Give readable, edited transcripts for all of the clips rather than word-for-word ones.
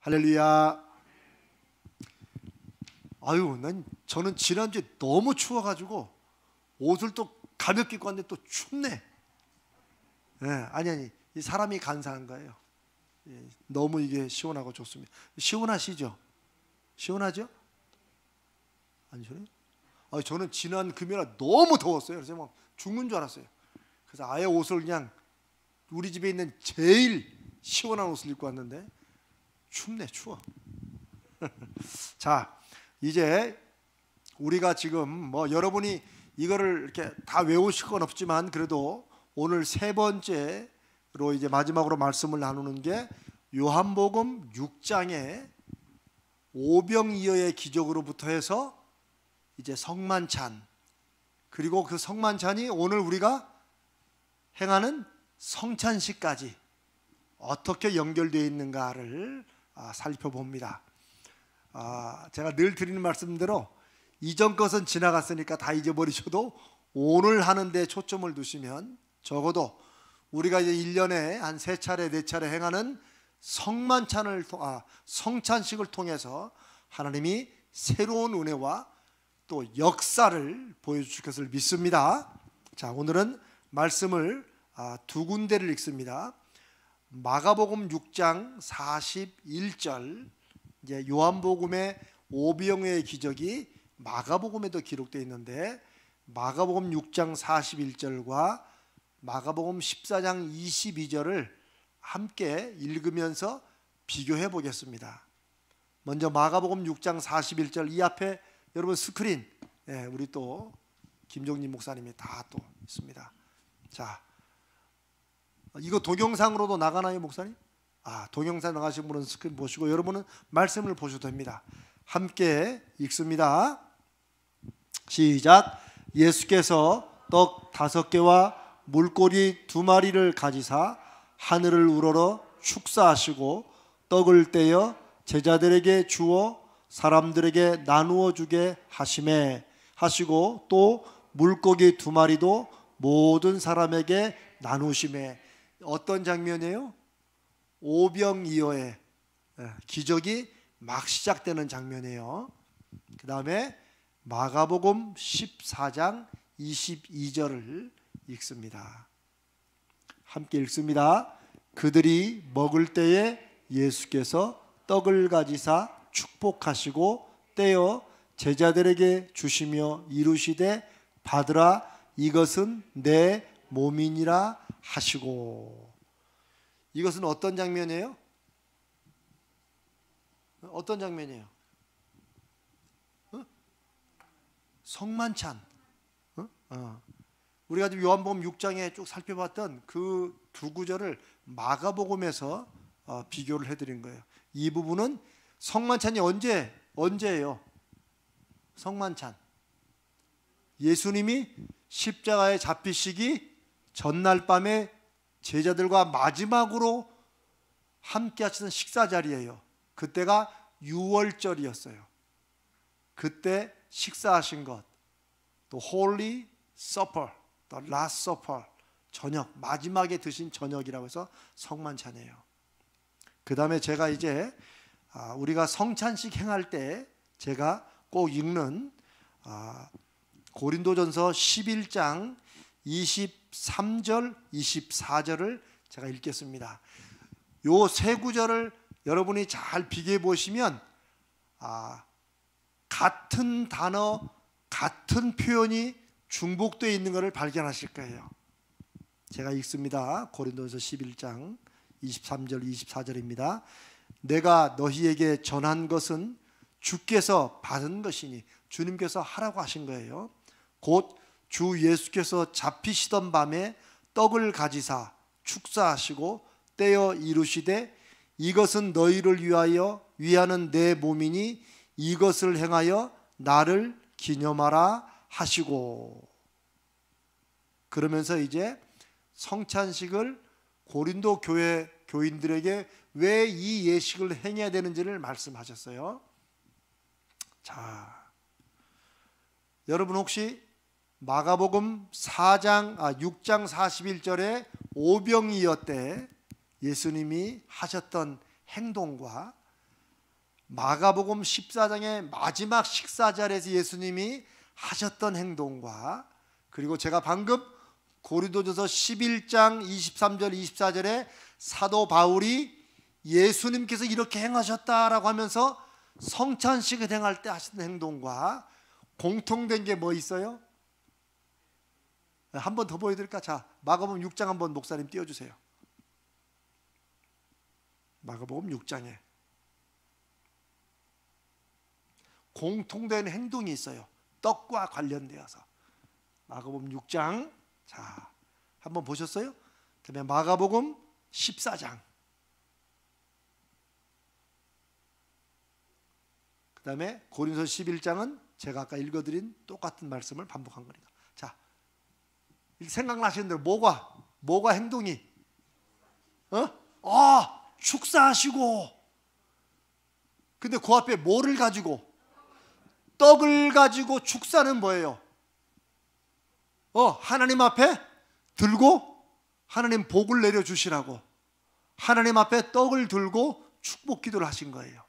할렐루야. 저는 지난주에 너무 추워가지고 옷을 또 가볍게 입고 왔는데 또 춥네. 아니 이 사람이 간사한 거예요. 너무 이게 시원하고 좋습니다. 시원하시죠? 시원하죠? 안 시원해요? 저는 지난 금요일에 너무 더웠어요. 그래서 막 죽는 줄 알았어요. 그래서 아예 옷을 그냥 우리 집에 있는 제일 시원한 옷을 입고 왔는데 춥네, 추워. 자, 이제 우리가 지금 여러분이 이거를 이렇게 다 외우실 건 없지만 그래도 오늘 세 번째로 이제 마지막으로 말씀을 나누는 게 요한복음 6장의 오병이어의 기적으로부터 해서 이제 성만찬, 그리고 그 성만찬이 오늘 우리가 행하는 성찬식까지 어떻게 연결되어 있는가를 살펴봅니다. 제가 늘 드리는 말씀대로 이전 것은 지나갔으니까 다 잊어버리셔도 오늘 하는 데 초점을 두시면 적어도 우리가 이제 1년에 한 3차례 4차례 행하는 성찬식을 통해서 하나님이 새로운 은혜와 또 역사를 보여주실 것을 믿습니다. 자, 오늘은 말씀을 두 군데를 읽습니다. 마가복음 6장 41절, 이제 요한복음의 오병이어의 기적이 마가복음에도 기록되어 있는데 마가복음 6장 41절과 마가복음 14장 22절을 함께 읽으면서 비교해 보겠습니다. 먼저 마가복음 6장 41절, 이 앞에 여러분 스크린, 우리 또 김종님 목사님이 다 또 있습니다. 자, 이거 동영상으로도 나가나요, 목사님? 동영상 나가신 분은 스크린 보시고 여러분은 말씀을 보셔도 됩니다. 함께 읽습니다. 시작. 예수께서 떡 5개와 물고기 2마리를 가지사 하늘을 우러러 축사하시고 떡을 떼어 제자들에게 주어 사람들에게 나누어 주게 하시고 또 물고기 2마리도 모든 사람에게 나누시매. 어떤 장면이에요? 오병이어의 기적이 막 시작되는 장면이에요. 그 다음에 마가복음 14장 22절을 읽습니다. 함께 읽습니다. 그들이 먹을 때에 예수께서 떡을 가지사 축복하시고 떼어 제자들에게 주시며 이르시되 받으라, 이것은 내 몸이니라 하시고. 이것은 어떤 장면이에요? 어떤 장면이에요? 성만찬. 우리가 지금 요한복음 6장에 쭉 살펴봤던 그 두 구절을 마가복음에서 비교를 해드린 거예요. 이 부분은 성만찬이 언제예요? 성만찬, 예수님이 십자가에 잡히시기 전날 밤에 제자들과 마지막으로 함께 하시는 식사 자리예요. 그때가 6월절이었어요. 그때 식사하신 것, 또 Holy Supper, the Last Supper, 저녁, 마지막에 드신 저녁이라고 해서 성만찬이에요. 그 다음에 제가 이제 우리가 성찬식 행할 때 제가 꼭 읽는 고린도전서 11장 23절 24절을 제가 읽겠습니다. 요 세 구절을 여러분이 잘 비교해 보시면 같은 단어, 같은 표현이 중복되어 있는 것을 발견하실 거예요. 제가 읽습니다. 고린도전서 11장 23절 24절입니다. 내가 너희에게 전한 것은 주께서 받은 것이니, 주님께서 하라고 하신 거예요. 곧 주 예수께서 잡히시던 밤에 떡을 가지사 축사하시고 떼어 이루시되 이것은 너희를 위하는 내 몸이니 이것을 행하여 나를 기념하라 하시고. 그러면서 이제 성찬식을 고린도 교회 교인들에게 왜 이 예식을 행해야 되는지를 말씀하셨어요. 자, 여러분 혹시 마가복음 6장 41절에 오병이어 때 예수님이 하셨던 행동과 마가복음 14장의 마지막 식사 자리에서 예수님이 하셨던 행동과, 그리고 제가 방금 고린도전서 11장 23절 24절에 사도 바울이 예수님께서 이렇게 행하셨다라고 하면서 성찬식을 행할 때 하시는 행동과 공통된 게 뭐 있어요? 한 번 더 보여드릴까? 자, 마가복음 6장 한번 목사님 띄워주세요. 마가복음 6장에 공통된 행동이 있어요. 떡과 관련되어서. 마가복음 6장, 자, 한번 보셨어요? 그다음에 마가복음 14장, 그 다음에 고린도서 11장은 제가 아까 읽어드린 똑같은 말씀을 반복한 거니까. 자, 생각나시는 대로 뭐가 행동이? 축사하시고. 근데 그 앞에 뭐를 가지고? 떡을 가지고. 축사는 뭐예요? 하나님 앞에 들고 하나님 복을 내려주시라고 하나님 앞에 떡을 들고 축복 기도를 하신 거예요.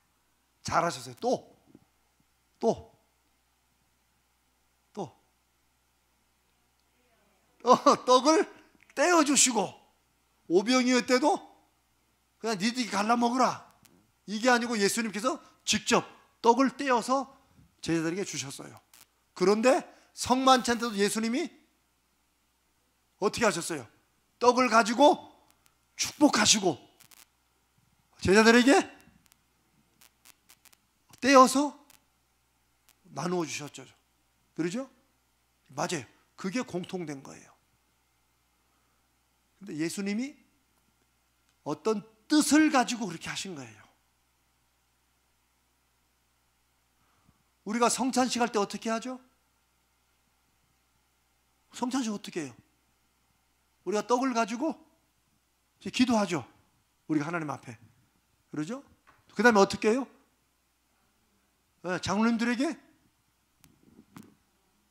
잘하셨어요. 또 떡을 떼어주시고, 오병이어 때도 그냥 니들이 갈라 먹으라, 이게 아니고 예수님께서 직접 떡을 떼어서 제자들에게 주셨어요. 그런데 성만찬 때도 예수님이 어떻게 하셨어요? 떡을 가지고 축복하시고 제자들에게 떼어서 나누어 주셨죠. 그러죠? 맞아요. 그게 공통된 거예요. 근데 예수님이 어떤 뜻을 가지고 그렇게 하신 거예요. 우리가 성찬식 할 때 어떻게 하죠? 성찬식 어떻게 해요? 우리가 떡을 가지고 기도하죠. 우리가 하나님 앞에. 그러죠? 그 다음에 어떻게 해요? 장로님들에게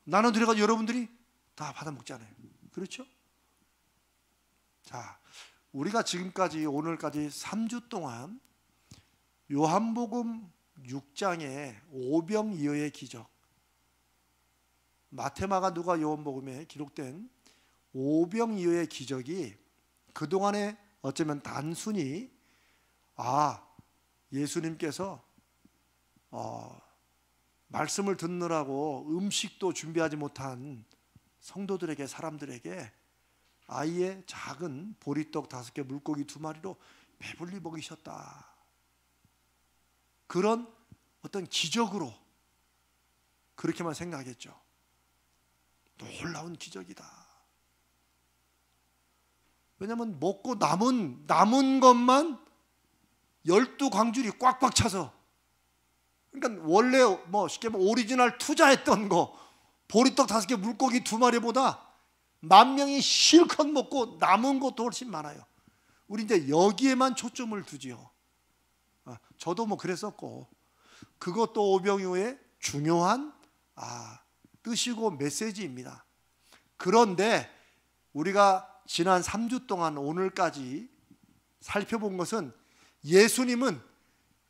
나눠드려가지고 여러분들이 다 받아 먹잖아요. 그렇죠? 자, 우리가 지금까지 오늘까지 3주 동안 요한복음 6장의 오병이어의 기적, 마태, 마가, 누가, 요한복음에 기록된 오병이어의 기적이 그동안에 어쩌면 단순히 예수님께서 말씀을 듣느라고 음식도 준비하지 못한 성도들에게, 사람들에게 아이의 작은 보리떡 5개, 물고기 2마리로 배불리 먹이셨다, 그런 어떤 기적으로 그렇게만 생각했죠. 놀라운 기적이다. 왜냐하면 먹고 남은 것만 12광줄이 꽉꽉 차서, 그러니까 원래 쉽게 말하면 오리지널 투자했던 거 보리떡 5개, 물고기 2마리보다 10,000명이 실컷 먹고 남은 것도 훨씬 많아요. 우리 이제 여기에만 초점을 두지요. 저도 그랬었고, 그것도 오병이어의 중요한 뜻이고 메시지입니다. 그런데 우리가 지난 3주 동안 오늘까지 살펴본 것은 예수님은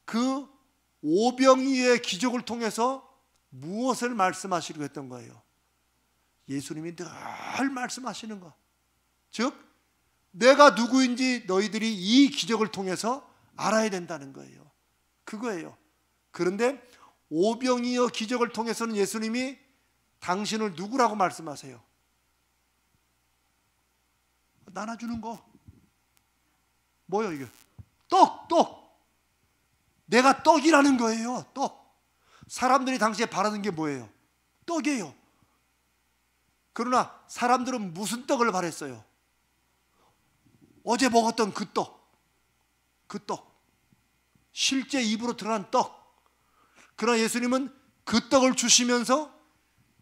그 오병이어의 기적을 통해서 무엇을 말씀하시려고 했던 거예요? 예수님이 늘 말씀하시는 것, 즉 내가 누구인지 너희들이 이 기적을 통해서 알아야 된다는 거예요. 그거예요. 그런데 오병이어 기적을 통해서는 예수님이 당신을 누구라고 말씀하세요? 나눠주는 거 뭐예요 이게? 떡! 내가 떡이라는 거예요. 떡. 사람들이 당시에 바라는 게 뭐예요? 떡이에요. 그러나 사람들은 무슨 떡을 바랬어요? 어제 먹었던 그 떡. 실제 입으로 들어간 떡. 그러나 예수님은 그 떡을 주시면서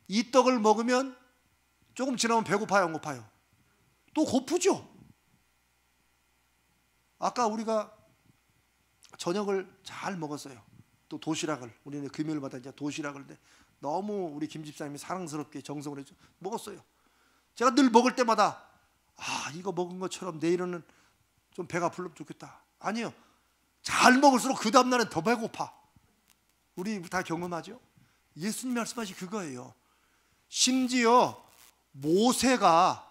이 떡을 먹으면 조금 지나면 배고파요, 안 고파요? 또 고프죠. 아까 우리가 저녁을 잘 먹었어요. 또 도시락을, 우리는 금요일마다 이제 도시락을 너무 우리 김 집사님이 사랑스럽게 정성을 해서 먹었어요. 제가 늘 먹을 때마다 이거 먹은 것처럼 내일은 좀 배가 불러면 좋겠다. 아니에요. 잘 먹을수록 그 다음날은 더 배고파. 우리 다 경험하죠? 예수님 말씀하신 그거예요. 심지어 모세가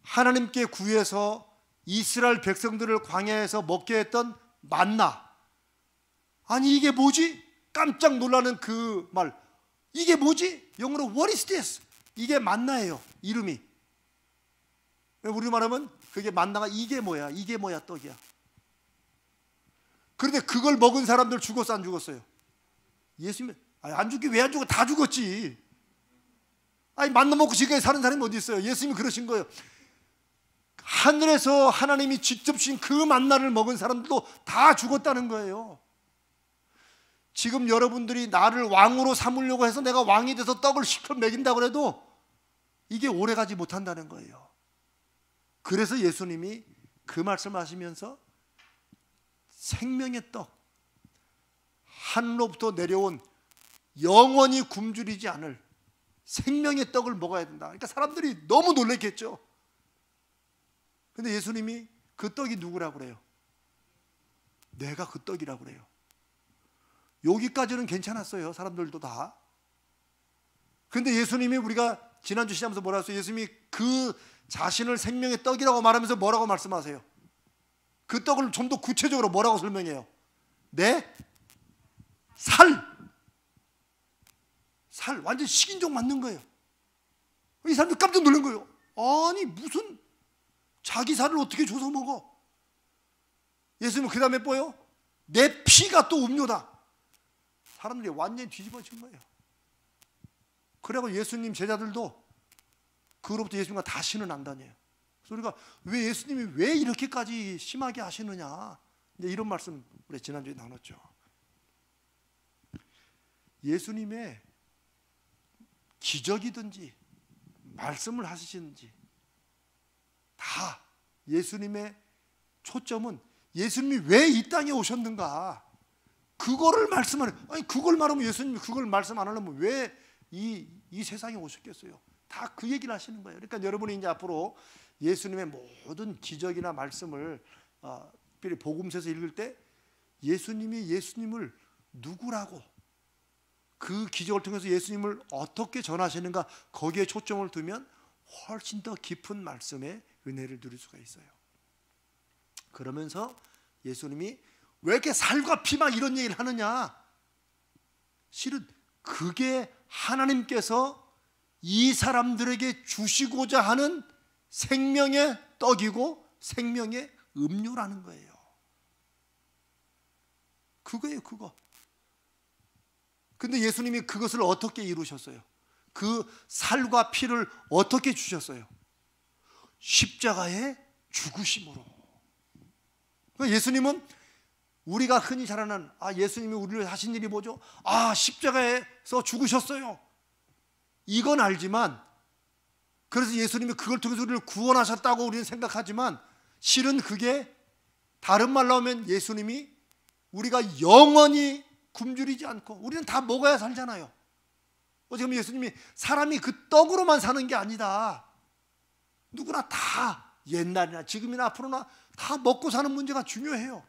하나님께 구해서 이스라엘 백성들을 광야에서 먹게 했던 만나, 아니 이게 뭐지? 깜짝 놀라는 그 말, 이게 뭐지? 영어로 What is this? 이게 만나예요. 이름이. 우리 말하면 그게 만나가 이게 뭐야? 이게 뭐야? 떡이야. 그런데 그걸 먹은 사람들 죽었어 안 죽었어요? 예수님 안 죽기 왜 안 죽어? 다 죽었지. 아니 만나 먹고 지금까지 사는 사람이 어디 있어요? 예수님이 그러신 거예요. 하늘에서 하나님이 직접 주신 그 만나를 먹은 사람들도 다 죽었다는 거예요. 지금 여러분들이 나를 왕으로 삼으려고 해서 내가 왕이 돼서 떡을 실컷 먹인다고 해도 이게 오래가지 못한다는 거예요. 그래서 예수님이 그 말씀을 하시면서 생명의 떡, 하늘로부터 내려온 영원히 굶주리지 않을 생명의 떡을 먹어야 된다. 그러니까 사람들이 너무 놀랐겠죠. 근데 예수님이 그 떡이 누구라고 그래요? 내가 그 떡이라고 그래요. 여기까지는 괜찮았어요. 사람들도 다. 근데 예수님이 우리가 지난주 시작하면서 뭐라 했어요? 예수님이 그 자신을 생명의 떡이라고 말하면서 뭐라고 말씀하세요? 그 떡을 좀 더 구체적으로 뭐라고 설명해요? 내 살. 완전 식인종 맞는 거예요. 이 사람들 깜짝 놀란 거예요. 아니 무슨 자기 살을 어떻게 줘서 먹어? 예수님은 그 다음에 뭐예요? 내 피가 또 음료다. 사람들이 완전히 뒤집어진 거예요. 그래고 예수님 제자들도 그로부터 예수님과 다시는 안 다녀요. 그래서 우리가 왜 예수님이 왜 이렇게까지 심하게 하시느냐, 이제 이런 말씀 우리 지난주에 나눴죠. 예수님의 기적이든지 말씀을 하시든지 다 예수님의 초점은 예수님이 왜 이 땅에 오셨는가, 그거를 말씀하는. 아니 그걸 말하면 예수님이 그걸 말씀 안 하려면 왜 이 세상에 오셨겠어요? 다 그 얘기를 하시는 거예요. 그러니까 여러분이 이제 앞으로 예수님의 모든 기적이나 말씀을 특별히 복음서에서 읽을 때 예수님이 예수님을 누구라고, 그 기적을 통해서 예수님을 어떻게 전하시는가, 거기에 초점을 두면 훨씬 더 깊은 말씀의 은혜를 누릴 수가 있어요. 그러면서 예수님이 왜 이렇게 살과 피막 이런 얘기를 하느냐, 실은 그게 하나님께서 이 사람들에게 주시고자 하는 생명의 떡이고 생명의 음료라는 거예요. 그거예요, 그거. 근데 예수님이 그것을 어떻게 이루셨어요? 그 살과 피를 어떻게 주셨어요? 십자가의 죽으심으로. 예수님은 우리가 흔히 잘 아는, 예수님이 우리를 하신 일이 뭐죠? 십자가에서 죽으셨어요. 이건 알지만, 그래서 예수님이 그걸 통해서 우리를 구원하셨다고 우리는 생각하지만, 실은 그게 다른 말로 하면 예수님이 우리가 영원히 굶주리지 않고, 우리는 다 먹어야 살잖아요. 지금 예수님이 사람이 그 떡으로만 사는 게 아니다. 누구나 다 옛날이나 지금이나 앞으로나 다 먹고 사는 문제가 중요해요.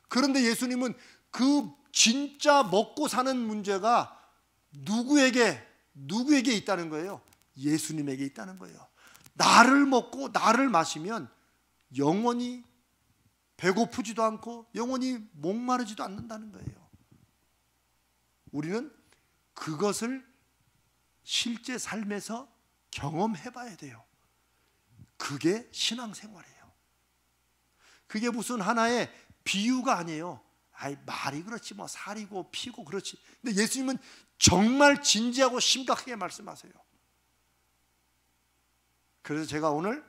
그런데 예수님은 그 진짜 먹고 사는 문제가 누구에게 있다는 거예요? 예수님에게 있다는 거예요. 나를 먹고 나를 마시면 영원히 배고프지도 않고 영원히 목마르지도 않는다는 거예요. 우리는 그것을 실제 삶에서 경험해 봐야 돼요. 그게 신앙생활이에요. 그게 무슨 하나의 비유가 아니에요. 말이 그렇지 뭐 살이고 피고 그렇지. 근데 예수님은 정말 진지하고 심각하게 말씀하세요. 그래서 제가 오늘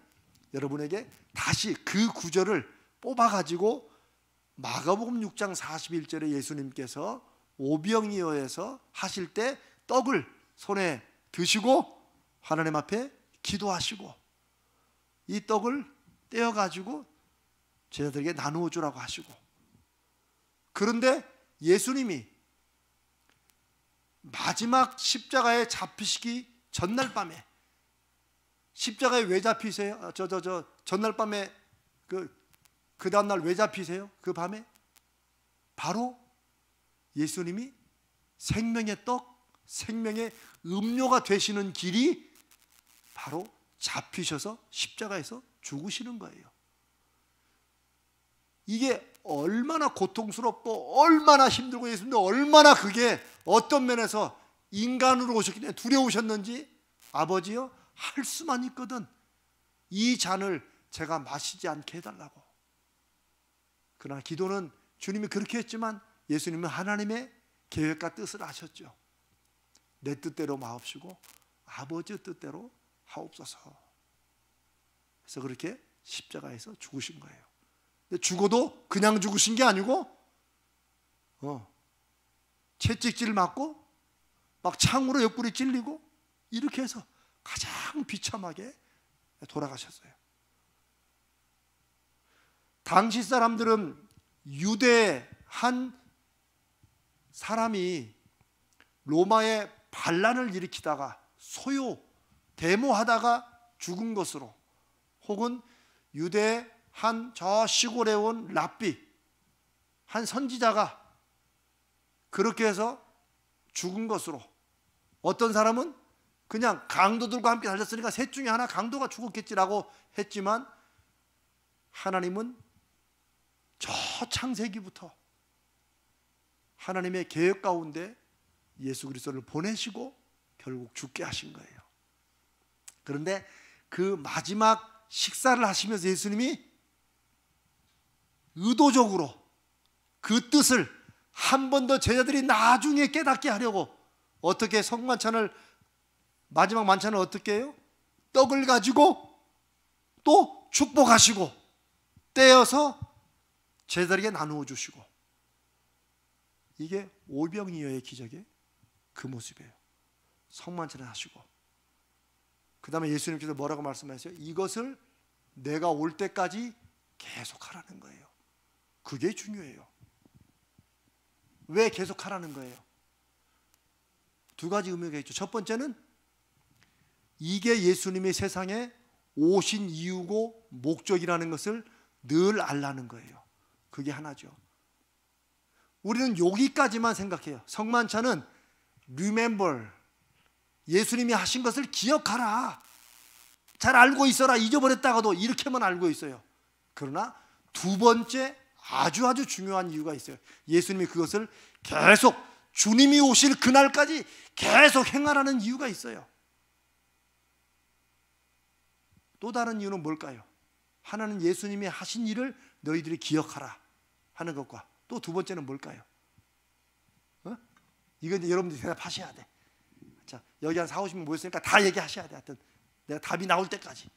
여러분에게 다시 그 구절을 뽑아가지고 마가복음 6장 41절에 예수님께서 오병이어에서 하실 때 떡을 손에 드시고 하나님 앞에 기도하시고 이 떡을 떼어가지고 제자들에게 나누어 주라고 하시고, 그런데 예수님이 마지막 십자가에 잡히시기 전날 밤에, 십자가에 왜 잡히세요? 전날 밤에 그 다음날 왜 잡히세요? 그 밤에 바로 예수님이 생명의 떡, 생명의 음료가 되시는 길이 바로 잡히셔서 십자가에서 죽으시는 거예요. 이게 얼마나 고통스럽고 얼마나 힘들고 예수님도 얼마나 그게 어떤 면에서 인간으로 오셨기 때문에 두려우셨는지, 아버지여 할 수만 있거든 이 잔을 제가 마시지 않게 해달라고. 그러나 기도는 주님이 그렇게 했지만 예수님은 하나님의 계획과 뜻을 아셨죠. 내 뜻대로 마옵시고 아버지의 뜻대로 하옵소서. 그래서 그렇게 십자가에서 죽으신 거예요. 근데 죽어도 그냥 죽으신 게 아니고 채찍질 맞고 막 창으로 옆구리 찔리고 이렇게 해서 가장 비참하게 돌아가셨어요. 당시 사람들은 유대 한 사람이 로마에 반란을 일으키다가 소요, 데모하다가 죽은 것으로, 혹은 유대 한 저 시골에 온 랍비, 한 선지자가 그렇게 해서 죽은 것으로, 어떤 사람은 그냥 강도들과 함께 달렸으니까 셋 중에 하나 강도가 죽었겠지라고 했지만, 하나님은 저 창세기부터 하나님의 계획 가운데 예수 그리스도를 보내시고 결국 죽게 하신 거예요. 그런데 그 마지막 식사를 하시면서 예수님이 의도적으로 그 뜻을 한 번 더 제자들이 나중에 깨닫게 하려고, 어떻게 성만찬을, 마지막 만찬을 어떻게 해요? 떡을 가지고 또 축복하시고 떼어서 제자들에게 나누어 주시고, 이게 오병이어의 기적의 그 모습이에요. 성만찬을 하시고 그 다음에 예수님께서 뭐라고 말씀하셨어요? 이것을 내가 올 때까지 계속하라는 거예요. 그게 중요해요. 왜 계속하라는 거예요? 두 가지 의미가 있죠. 첫 번째는 이게 예수님이 세상에 오신 이유고 목적이라는 것을 늘 알라는 거예요. 그게 하나죠. 우리는 여기까지만 생각해요. 성만찬은 remember, 예수님이 하신 것을 기억하라, 잘 알고 있어라, 잊어버렸다가도, 이렇게만 알고 있어요. 그러나 두 번째 아주 중요한 이유가 있어요. 예수님이 그것을 계속 주님이 오실 그날까지 계속 행하라는 이유가 있어요. 또 다른 이유는 뭘까요? 하나는 예수님이 하신 일을 너희들이 기억하라 하는 것과, 또 두 번째는 뭘까요? 이건 이제 여러분들이 대답하셔야 돼. 자, 여기 한 4, 50명 모였으니까 다 얘기하셔야 돼. 하여튼 내가 답이 나올 때까지.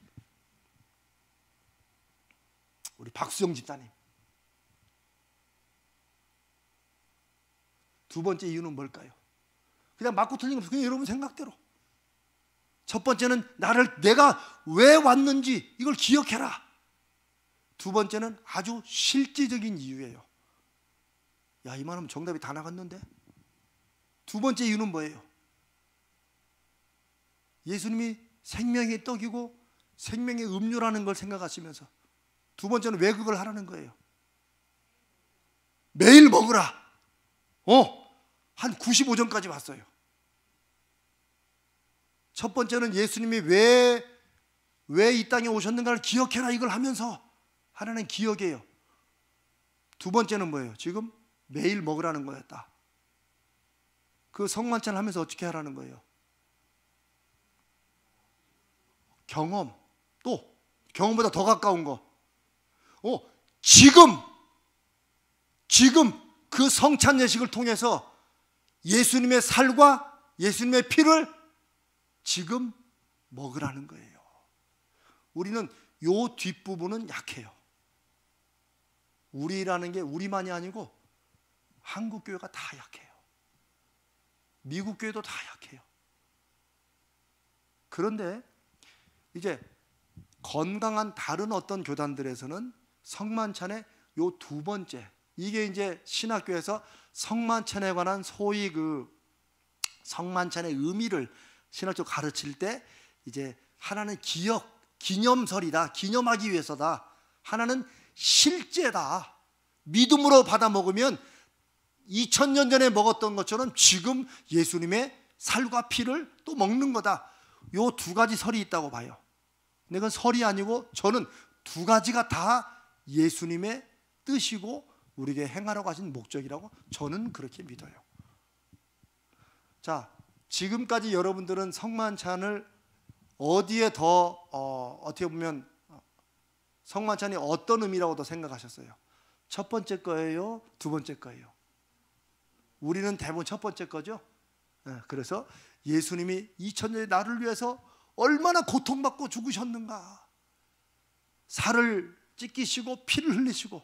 우리 박수영 집사님, 두 번째 이유는 뭘까요? 그냥 맞고 틀린 거 없어요. 그냥 여러분 생각대로. 첫 번째는 내가 왜 왔는지 이걸 기억해라. 두 번째는 아주 실질적인 이유예요. 야, 이만하면 정답이 다 나갔는데? 두 번째 이유는 뭐예요? 예수님이 생명의 떡이고 생명의 음료라는 걸 생각하시면서, 두 번째는 왜 그걸 하라는 거예요? 매일 먹으라. 한 95점까지 왔어요. 첫 번째는 예수님이 왜 이 땅에 오셨는가를 기억해라, 이걸 하면서 하나는 기억이에요. 두 번째는 뭐예요? 지금 매일 먹으라는 거였다. 그 성만찬을 하면서 어떻게 하라는 거예요? 경험, 또 경험보다 더 가까운 거. 지금 그 성찬 예식을 통해서 예수님의 살과 예수님의 피를 지금 먹으라는 거예요. 우리는 요 뒷부분은 약해요. 우리라는 게 우리만이 아니고 한국 교회가 다 약해요. 미국 교회도 다 약해요. 그런데 이제 건강한 다른 어떤 교단들에서는 성만찬의 요 두 번째, 이게 이제 신학교에서 성만찬에 관한 소위 그 성만찬의 의미를 신학적으로 가르칠 때, 이제 하나는 기념설이다, 기념하기 위해서다, 하나는 실제다, 믿음으로 받아 먹으면 2000년 전에 먹었던 것처럼 지금 예수님의 살과 피를 또 먹는 거다. 요 두 가지 설이 있다고 봐요. 근데 그건 설이 아니고 저는 두 가지가 다 예수님의 뜻이고 우리에게 행하라고 하신 목적이라고 저는 그렇게 믿어요. 자, 지금까지 여러분들은 성만찬을 어디에 더 어떻게 보면 성만찬이 어떤 의미라고 더 생각하셨어요? 첫 번째 거예요? 두 번째 거예요? 우리는 대부분 첫 번째 거죠. 그래서 예수님이 2000년에 나를 위해서 얼마나 고통받고 죽으셨는가. 살을 찢기시고 피를 흘리시고,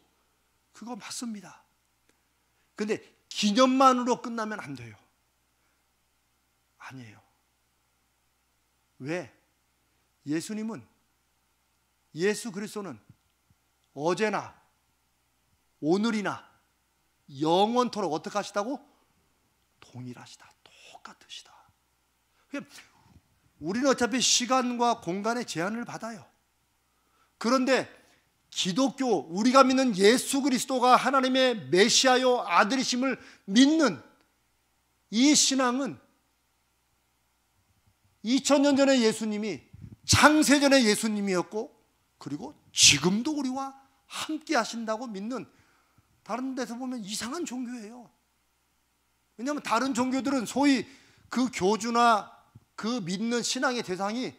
그거 맞습니다. 근데 기념만으로 끝나면 안 돼요. 아니에요. 왜? 예수님은, 예수 그리스도는 어제나 오늘이나 영원토록 어떻게 하시다고? 동일하시다. 똑같으시다. 우리는 어차피 시간과 공간의 제한을 받아요. 그런데 기독교, 우리가 믿는 예수 그리스도가 하나님의 메시아요 아들이심을 믿는 이 신앙은 2000년 전에 예수님이 창세전에 예수님이었고, 그리고 지금도 우리와 함께 하신다고 믿는, 다른 데서 보면 이상한 종교예요. 왜냐하면 다른 종교들은 소위 그 교주나 그 믿는 신앙의 대상이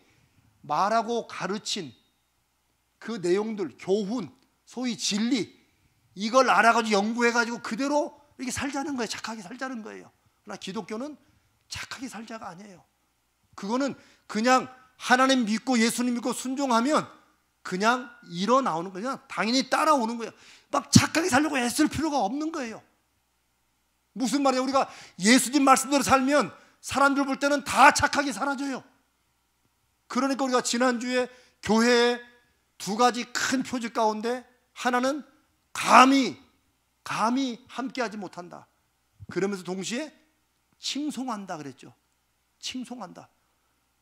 말하고 가르친 그 내용들, 교훈, 소위 진리, 이걸 알아가지고 연구해가지고 그대로 이렇게 살자는 거예요. 착하게 살자는 거예요. 그러나 기독교는 착하게 살자가 아니에요. 그거는 그냥 하나님 믿고 예수님 믿고 순종하면 그냥 일어나오는 거예요. 당연히 따라오는 거예요. 막 착하게 살려고 애쓸 필요가 없는 거예요. 무슨 말이에요? 우리가 예수님 말씀대로 살면 사람들 볼 때는 다 착하게 살아져요. 그러니까 우리가 지난주에 교회에 두 가지 큰 표적 가운데 하나는 감히 함께하지 못한다. 그러면서 동시에 칭송한다 그랬죠. 칭송한다.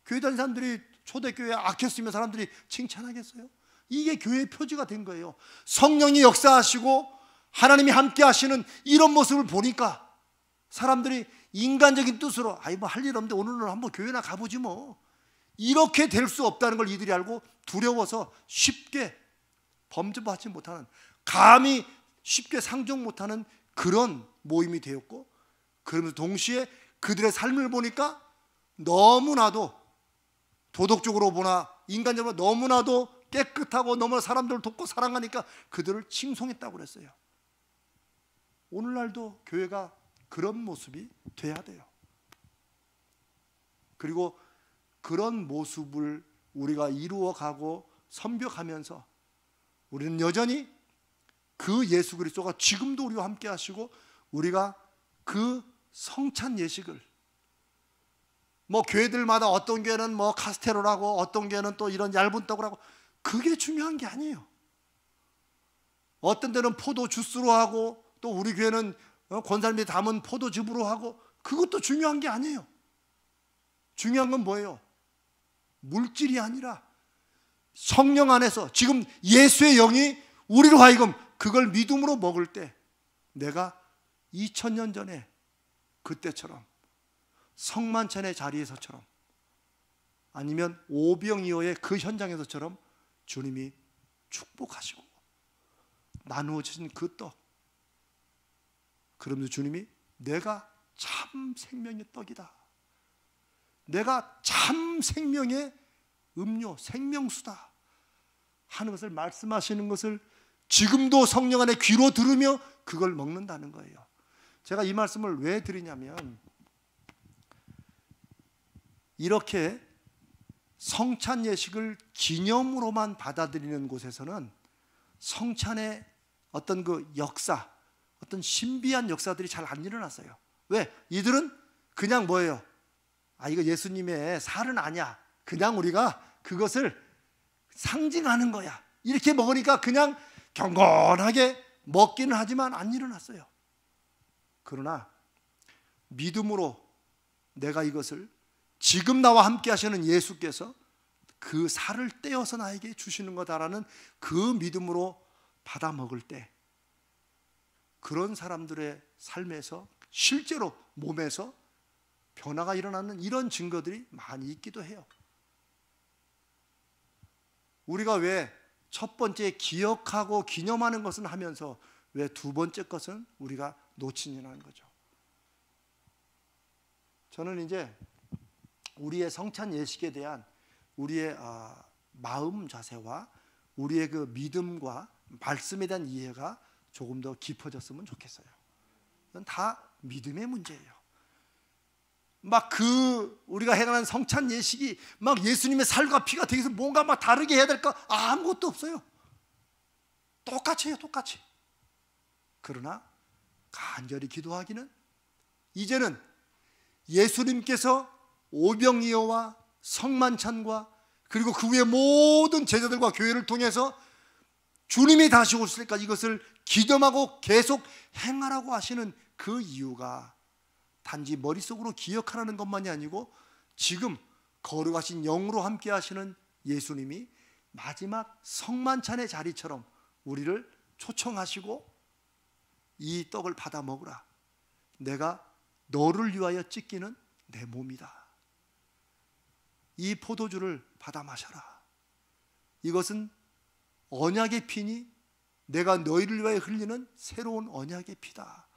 교회 다니는 사람들이 초대교회에 악했으면 사람들이 칭찬하겠어요? 이게 교회의 표지가 된 거예요. 성령이 역사하시고 하나님이 함께 하시는 이런 모습을 보니까 사람들이 인간적인 뜻으로 뭐 할 일 없는데 오늘은 한번 교회나 가보지 뭐, 이렇게 될 수 없다는 걸 이들이 알고 두려워서 쉽게 범접하지 못하는, 감히 쉽게 상종 못하는 그런 모임이 되었고, 그러면서 동시에 그들의 삶을 보니까 너무나도 도덕적으로 보나 인간적으로 너무나도 깨끗하고 너무나 사람들을 돕고 사랑하니까 그들을 칭송했다고 그랬어요. 오늘날도 교회가 그런 모습이 돼야 돼요. 그리고 그런 모습을 우리가 이루어가고 선벽하면서 우리는 여전히 그 예수 그리스도가 지금도 우리와 함께 하시고, 우리가 그 성찬 예식을, 뭐 교회들마다 어떤 교회는 뭐 카스테로라고, 어떤 교회는 또 이런 얇은 떡을 하고, 그게 중요한 게 아니에요. 어떤 데는 포도 주스로 하고, 또 우리 교회는 권사님이 담은 포도즙으로 하고, 그것도 중요한 게 아니에요. 중요한 건 뭐예요? 물질이 아니라 성령 안에서 지금 예수의 영이 우리로 하여금 그걸 믿음으로 먹을 때, 내가 2000년 전에 그때처럼 성만찬의 자리에서처럼, 아니면 오병이어의 그 현장에서처럼 주님이 축복하시고 나누어 주신 그 떡, 그러면서 주님이 내가 참 생명의 떡이다, 내가 참 생명의 음료, 생명수다 하는 것을 말씀하시는 것을 지금도 성령 안에 귀로 들으며 그걸 먹는다는 거예요. 제가 이 말씀을 왜 드리냐면, 이렇게 성찬 예식을 기념으로만 받아들이는 곳에서는 성찬의 어떤 그 역사, 어떤 신비한 역사들이 잘 안 일어났어요. 왜? 이들은 그냥 뭐예요? 이거 예수님의 살은 아니야, 그냥 우리가 그것을 상징하는 거야, 이렇게 먹으니까 그냥 경건하게 먹기는 하지만 안 일어났어요. 그러나 믿음으로 내가 이것을 지금 나와 함께 하시는 예수께서 그 살을 떼어서 나에게 주시는 거다라는 그 믿음으로 받아 먹을 때, 그런 사람들의 삶에서 실제로 몸에서 변화가 일어나는 이런 증거들이 많이 있기도 해요. 우리가 왜 첫 번째 기억하고 기념하는 것은 하면서 왜 두 번째 것은 우리가 놓치냐는 거죠. 저는 이제 우리의 성찬 예식에 대한 우리의 마음 자세와 우리의 그 믿음과 말씀에 대한 이해가 조금 더 깊어졌으면 좋겠어요. 이건 다 믿음의 문제예요. 막 우리가 행하는 성찬 예식이 막 예수님의 살과 피가 되어서 뭔가 막 다르게 해야 될까? 아무것도 없어요. 똑같이 해요, 똑같이. 그러나 간절히 기도하기는 이제는 예수님께서 오병이어와 성만찬과 그리고 그 후에 모든 제자들과 교회를 통해서 주님이 다시 오실 때까지 이것을 기념하고 계속 행하라고 하시는 그 이유가 단지 머릿속으로 기억하라는 것만이 아니고 지금 거룩하신 영으로 함께 하시는 예수님이 마지막 성만찬의 자리처럼 우리를 초청하시고 이 떡을 받아 먹으라. 내가 너를 위하여 찢기는 내 몸이다. 이 포도주를 받아 마셔라. 이것은 언약의 피니 내가 너희를 위하여 흘리는 새로운 언약의 피다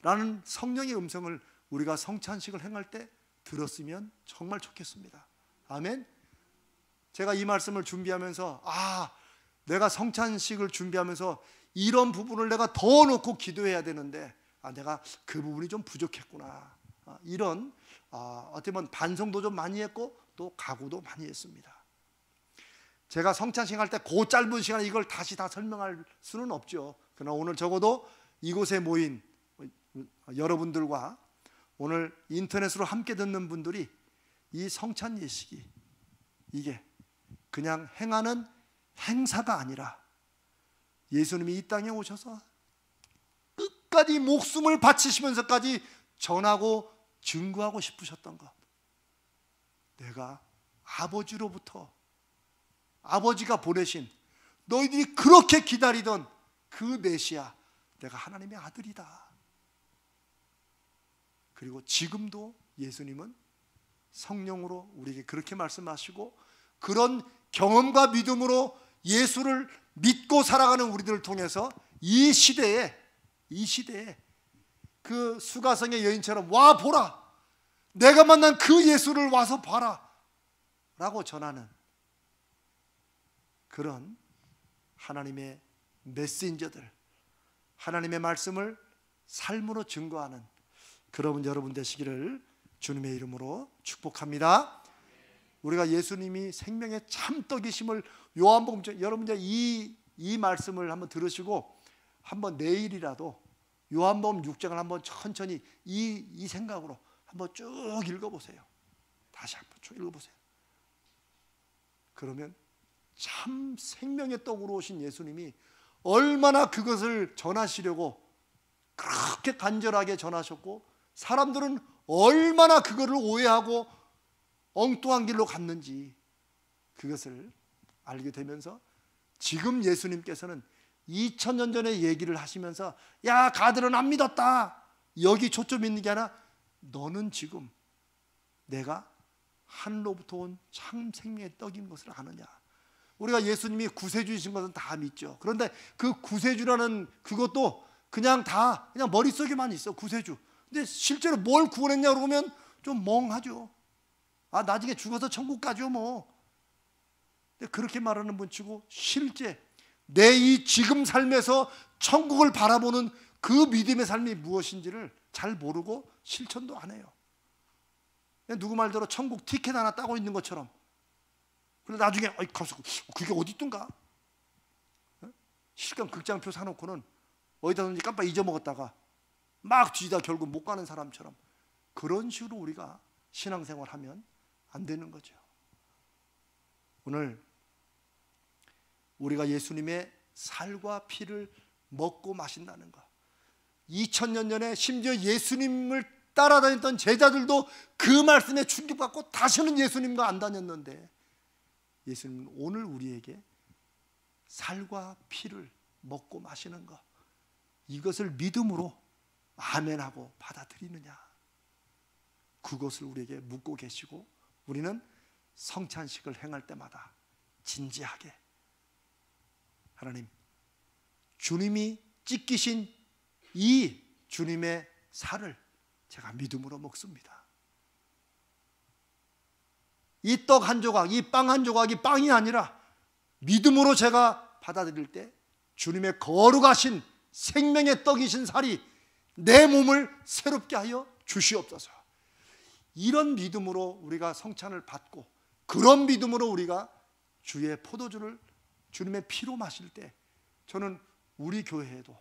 라는 성령의 음성을 우리가 성찬식을 행할 때 들었으면 정말 좋겠습니다. 아멘. 제가 이 말씀을 준비하면서 내가 성찬식을 준비하면서 이런 부분을 내가 더 놓고 기도해야 되는데 내가 그 부분이 좀 부족했구나. 이런 어떻게 보면 반성도 좀 많이 했고 또 각오도 많이 했습니다. 제가 성찬식 할 때 그 짧은 시간에 이걸 다시 다 설명할 수는 없죠. 그러나 오늘 적어도 이곳에 모인 여러분들과 오늘 인터넷으로 함께 듣는 분들이 이 성찬 예식이 이게 그냥 행하는 행사가 아니라 예수님이 이 땅에 오셔서 끝까지 목숨을 바치시면서까지 전하고 증거하고 싶으셨던 것, 내가 아버지로부터 아버지가 보내신 너희들이 그렇게 기다리던 그 메시아, 내가 하나님의 아들이다. 그리고 지금도 예수님은 성령으로 우리에게 그렇게 말씀하시고 그런 경험과 믿음으로 예수를 믿고 살아가는 우리들을 통해서 이 시대에 그 수가성의 여인처럼 와 보라, 내가 만난 그 예수를 와서 봐라 라고 전하는 그런 하나님의 메신저들, 하나님의 말씀을 삶으로 증거하는 그런 여러분 되시기를 주님의 이름으로 축복합니다. 우리가 예수님이 생명의 참떡이심을 요한복음, 여러분 이제 이 말씀을 한번 들으시고 한번 내일이라도 요한복음 6장을 한번 천천히 이 생각으로 한번 쭉 읽어보세요. 다시 한번 쭉 읽어보세요. 그러면 참 생명의 떡으로 오신 예수님이 얼마나 그것을 전하시려고 그렇게 간절하게 전하셨고 사람들은 얼마나 그거를 오해하고 엉뚱한 길로 갔는지 그것을 알게 되면서 지금 예수님께서는 2000년 전에 얘기를 하시면서 야 가들은 안 믿었다 여기 초점 있는 게 아니라 너는 지금 내가 하늘로부터 온 참 생명의 떡인 것을 아느냐. 우리가 예수님이 구세주이신 것은 다 믿죠. 그런데 그 구세주라는 그것도 그냥 머릿속에만 있어. 구세주. 근데 실제로 뭘 구원했냐 그러면 좀 멍하죠. 나중에 죽어서 천국 가죠 뭐. 근데 그렇게 말하는 분 치고 실제 내 이 지금 삶에서 천국을 바라보는 그 믿음의 삶이 무엇인지를 잘 모르고 실천도 안 해요. 누구 말대로 천국 티켓 하나 따고 있는 것처럼. 그런데 나중에 가서 그게 어디 있던가? 실감 극장표 사놓고는 어디다든지 깜빡 잊어먹었다가 막 뒤지다 결국 못 가는 사람처럼 그런 식으로 우리가 신앙생활하면 안 되는 거죠. 오늘 우리가 예수님의 살과 피를 먹고 마신다는 것, 2000년 전에 심지어 예수님을 따라다녔던 제자들도 그 말씀에 충격받고 다시는 예수님과 안 다녔는데 예수님은 오늘 우리에게 살과 피를 먹고 마시는 것, 이것을 믿음으로 아멘하고 받아들이느냐, 그것을 우리에게 묻고 계시고, 우리는 성찬식을 행할 때마다 진지하게 하나님, 주님이 찢기신 이 주님의 살을 제가 믿음으로 먹습니다. 이 떡 한 조각, 이 빵 한 조각이 빵이 아니라 믿음으로 제가 받아들일 때 주님의 거룩하신 생명의 떡이신 살이 내 몸을 새롭게 하여 주시옵소서. 이런 믿음으로 우리가 성찬을 받고, 그런 믿음으로 우리가 주의 포도주를 주님의 피로 마실 때, 저는 우리 교회에도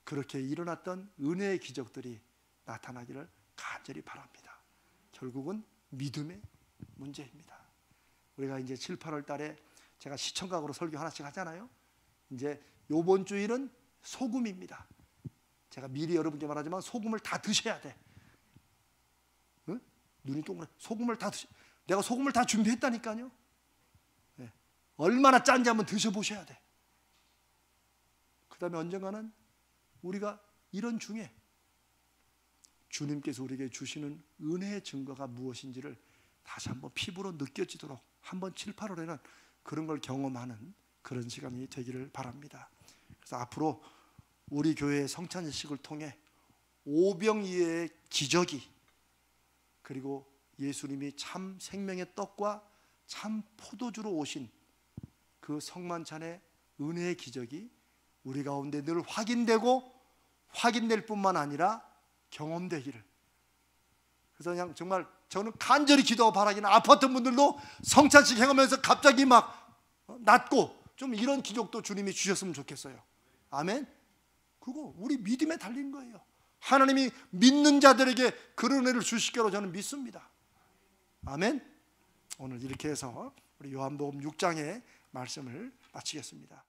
그렇게 일어났던 은혜의 기적들이 나타나기를 간절히 바랍니다. 결국은 믿음의 문제입니다. 우리가 이제 7, 8월 달에 제가 시청각으로 설교 하나씩 하잖아요. 이제 이번 주일은 소금입니다. 제가 미리 여러분께 말하지만 소금을 다 드셔야 돼. 응? 눈이 동그래. 소금을 다 드셔. 내가 소금을 다 준비했다니까요. 네. 얼마나 짠지 한번 드셔보셔야 돼. 그 다음에 언젠가는 우리가 이런 중에 주님께서 우리에게 주시는 은혜의 증거가 무엇인지를 다시 한번 피부로 느껴지도록 한번 7, 8월에는 그런 걸 경험하는 그런 시간이 되기를 바랍니다. 그래서 앞으로 우리 교회의 성찬식을 통해 오병이어의 기적이, 그리고 예수님이 참 생명의 떡과 참 포도주로 오신 그 성만찬의 은혜의 기적이 우리 가운데 늘 확인될 뿐만 아니라 경험되기를. 그래서 그냥 정말 저는 간절히 기도하고 바라기는 아팠던 분들도 성찬식 행하면서 갑자기 막 낫고, 좀 이런 기적도 주님이 주셨으면 좋겠어요. 아멘. 그거 우리 믿음에 달린 거예요. 하나님이 믿는 자들에게 그런 은혜를 주실 거로 저는 믿습니다. 아멘. 오늘 이렇게 해서 우리 요한복음 6장의 말씀을 마치겠습니다.